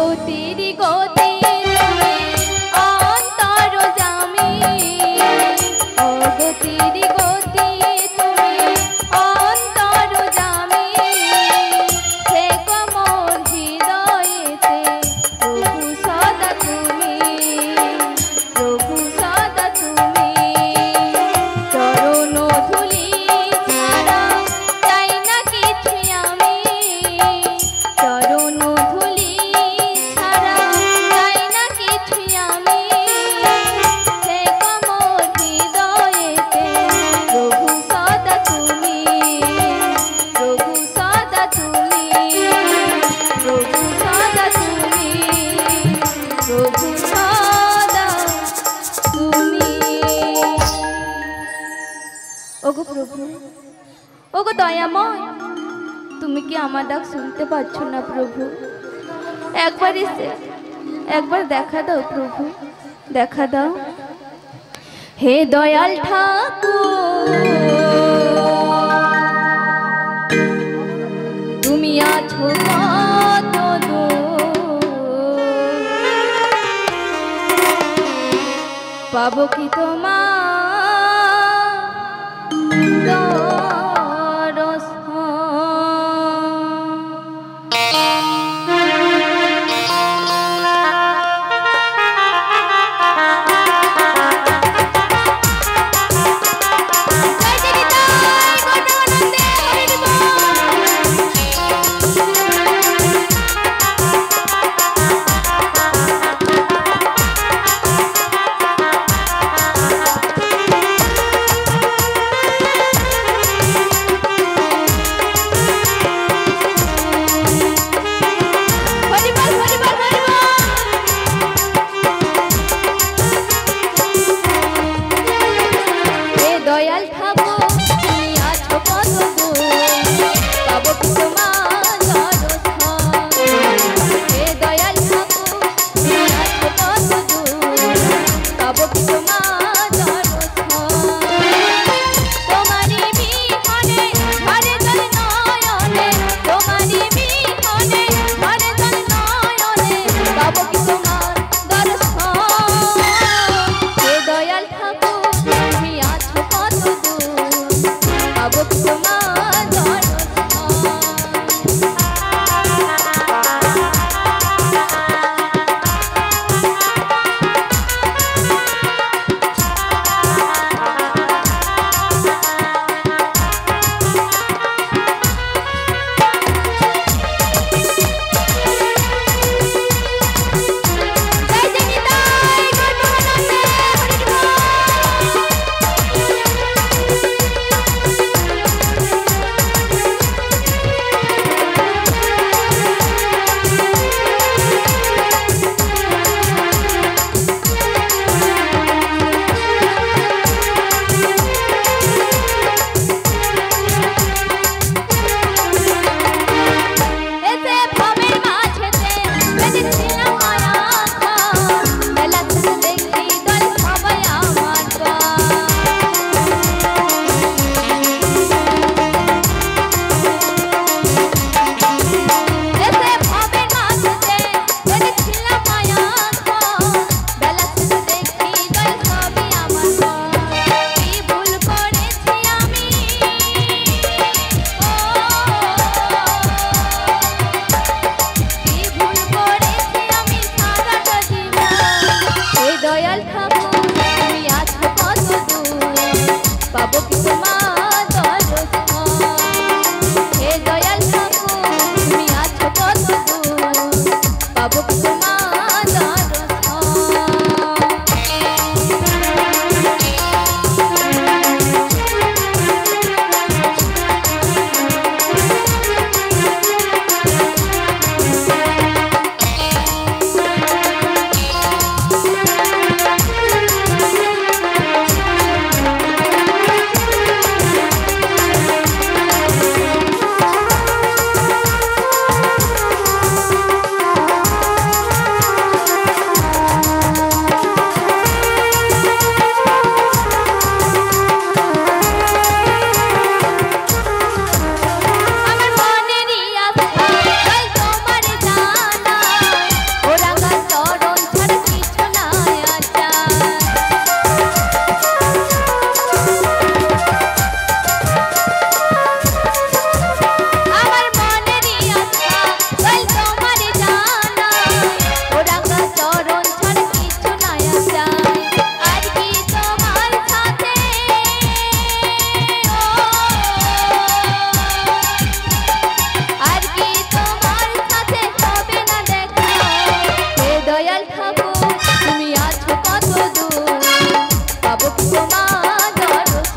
গতির গতি তুমি অন্তর জামি ও গতির গতি তুমি অন্তর জামি থেকো মোর হৃদয়েতে প্রভু সদা তুমি প্রভু সদা তুমি চরণ ধুলি ছাড়া চাই না কিছু আমি চরণ ধুলি ছাড়া চাই না কিছু আমি থেকো মোর হৃদয়েতে প্রভু সদা তুমি প্রভু সদা তুমি প্রভু সদা তুমি প্রভু সদা তুমি। ওগো প্রভু ওগো দয়াময় তুমি কি আমার ডাক শুনতে পাচ্ছ না প্রভু? একবার এসে একবার দেখা দাও প্রভু, দেখা দাও। হে দয়াল ঠাকুর তুমি আছো কত দূর, পাবো কি তোমার দয়াল ঠাকুর তুমি আছো কত দূর পাবো কি তোমার দর্শন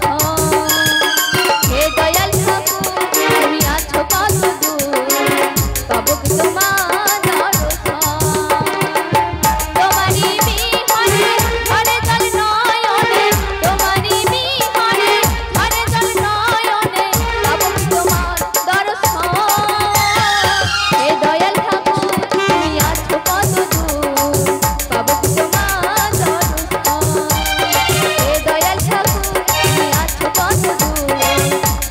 হে দয়াল ঠাকুর তুমি আছো কত দূর পাবো কি তোমার দর্শন তোমারই বিহারে ঘরে জল নয়নে তোমারই বিহারে ঘরে জল নয়নে পাবো কি তোমার দর্শন হে দয়াল ঠাকুর তুমি আছো কত দূর পাবো কি তোমার দর্শন হে দয়াল ঠাকুর তুমি আছো কত দূর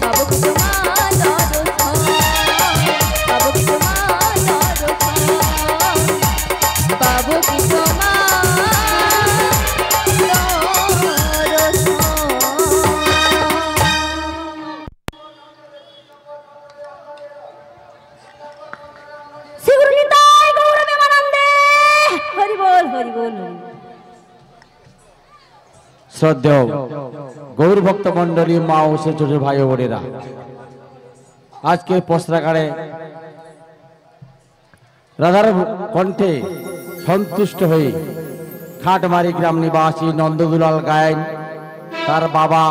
পাবো কি তোমার দর্শন পাবো কি তোমার দর্শন পাবো কি তোমার শ্রীগুরুনিতাই গৌরবেমানন্দে হরি বল হরি বল হরি বল। শ্রদ্ধেয় গৌর ভক্ত মন্ডলী মা ও সে ছোট ভাই ও বোনেরা, আজকে পস্ত্রাগারে রাধার কণ্ঠে সন্তুষ্ট হয়ে খাটমারি গ্রাম নিবাসী নন্দদুলাল গায়েন তার বাবা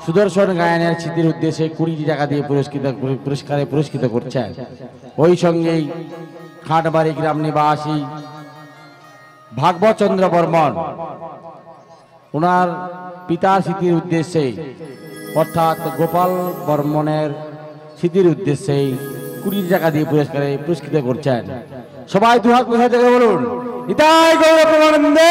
সুদর্শন গায়নের স্মৃতির উদ্দেশ্যে 20 টাকা দিয়ে পুরস্কৃত করছেন। ওই সঙ্গেই খাটমারি গ্রাম নিবাসী ভাগবত চন্দ্র বর্মন ওনার পিতার স্মৃতির উদ্দেশ্যে অর্থাৎ গোপাল বর্মনের স্মৃতির উদ্দেশ্যে 20 টাকা দিয়ে পুরস্কৃত করছেন। সবাই দুহাত কোথায় থেকে বলুন নিতাই গৌর প্রেমানন্দে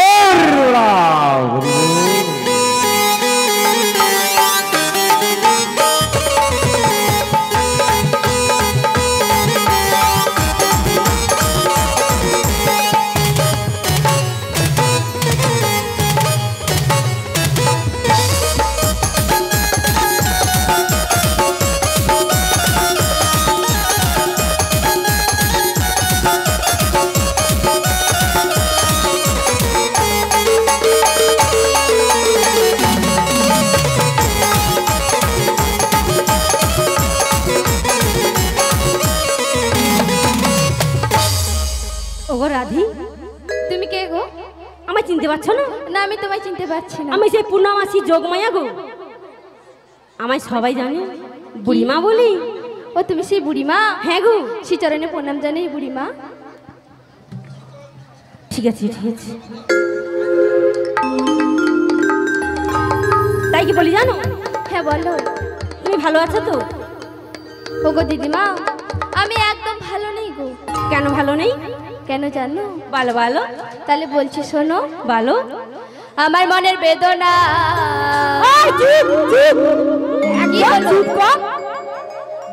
ওগো রাধি, তুমি কে গো? আমায় চিনতে পারছো না? না আমি তোমায় চিনতে পারছি না। আমি সেই পূর্ণমাসী যোগমায়া গো। আমায় সবাই জানে বুড়িমা বলি। ও তুমি সেই বুড়িমা? হ্যাঁ গো। শ্রীচরণে প্রণাম জানাই বুড়িমা। ঠিক আছে ঠিক আছে। তাই কি বলি জানো? হ্যাঁ বলো। তুমি ভালো আছো তো? ওগো দিদিমা আমি একদম ভালো নেই গো। কেন ভালো নেই? কেন জানো? বলো বলো। তাহলে বলছি শোনো। বলো। আমার মনের বেদনা। এই চুপ চুপ। কি হলো? চুপ কর।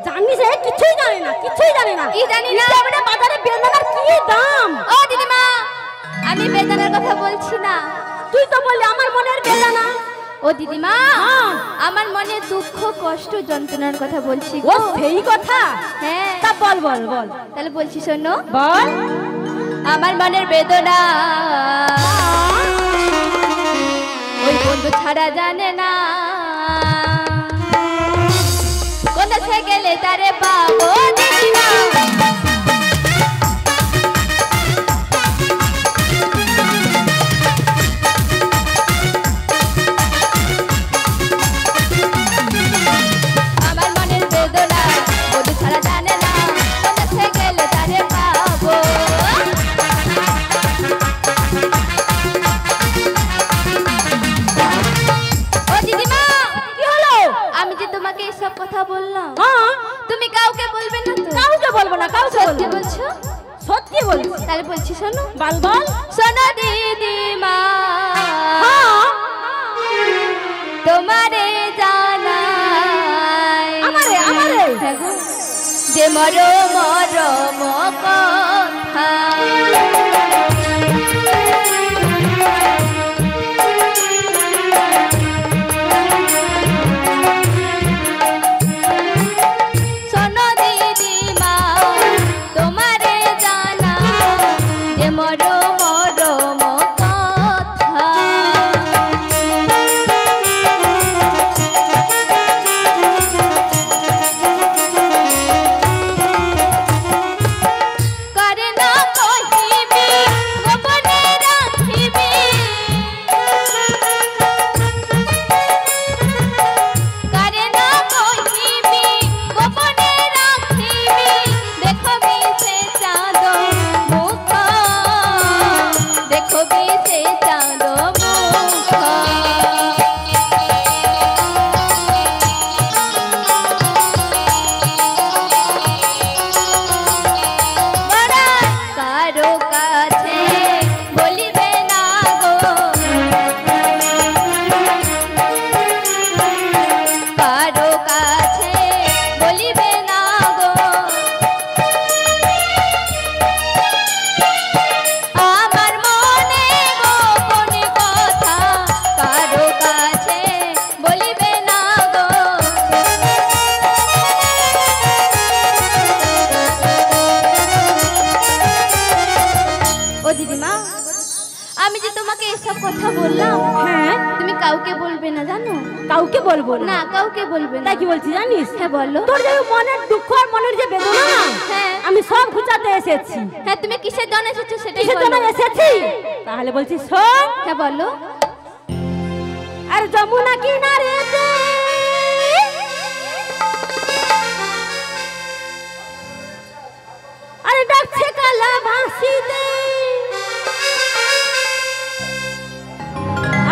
জানিস এ কিছুই জানে না, কিছুই জানে না। কি জানি না? আমরা বাজারে বেদানার কি দাম? ও দিদিমা আমি বেদনার কথা বলছি না। তুই তো বললি আমার মনের বেদনা। ও দিদিমা আমার মনে দুঃখ কষ্ট যন্ত্রণার কথা বলছি ও গো। সেই কথা? হ্যাঁ তা বল বল বল। তাহলে বলছি শোনো। বল। আমার মনের বেদনা ওই বন্ধু ছাড়া জানে না, কোন দেশে গেলে তারে পাবো দিদিমা। আমার মনের বেদনা বন্ধু ছাড়া জানে না, কোন দেশে গেলে তারে পাবো। ও দিদিমা কি হলো? আমি যে তোমাকে এসব কথা বললাম হ্যাঁ তুমি কাউকে বলবে না তো? কাউকে বলবো না, কাউকে সত্যি বলবো। বলছো? সত্যি বলছি। তাহলে বলছি শোনো। বল বল। শোনো দিদিমা হ্যাঁ তোমারে জানাই আমারে আমারে হ্যাঁ গো, যে মরো মরম কথা শোনো দিদিমা তোমারে জানাই যে মরো মরম কথা। করে না কহিবি গোপনে আমি যে তোমাকে এসব কথা বললাম, হ্যাঁ তুমি কাউকে বলবে না জানো? কাউকে বলবো না। না, কাউকে বলবে না। তাই কি বলছি জানিস? হ্যাঁ বলো। তোর যে মনের দুঃখ আর মনের যে বেদনা, হ্যাঁ। আমি সব ঘুচাতে এসেছি। হ্যাঁ, তুমি কিসের জন্য এসেছো সেটাই কিসের জন্য বলো। এসেছি? তাহলে বলছি শোন। হ্যাঁ বলো। আর যমুনা কিনারেতে আরে ডাকছে কালা বাঁশিতে,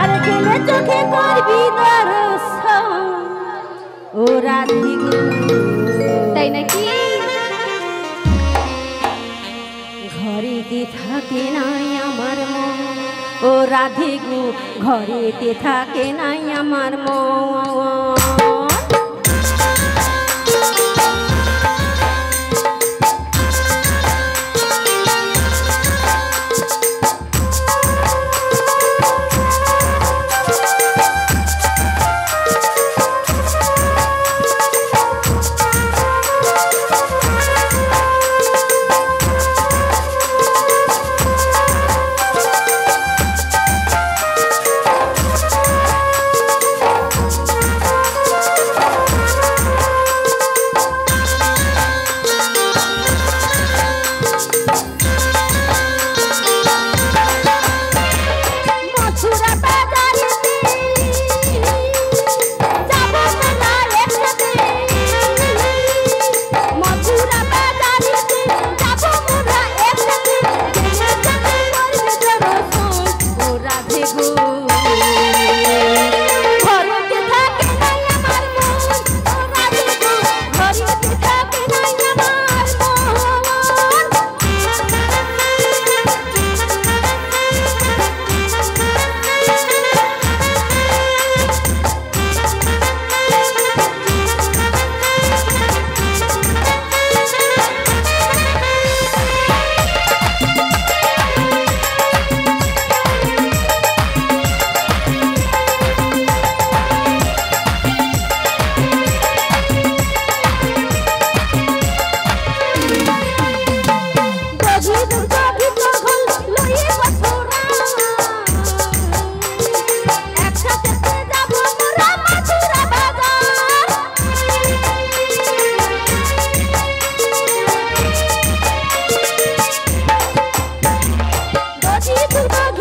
আরে গেলে চোখে করবি দর্শন ও রাধি গো। তাই নাকি? ঘরেতে থাকে নাই আমার মন ও রাধে গো, ঘরেতে থাকে নাই আমার মন। Don't you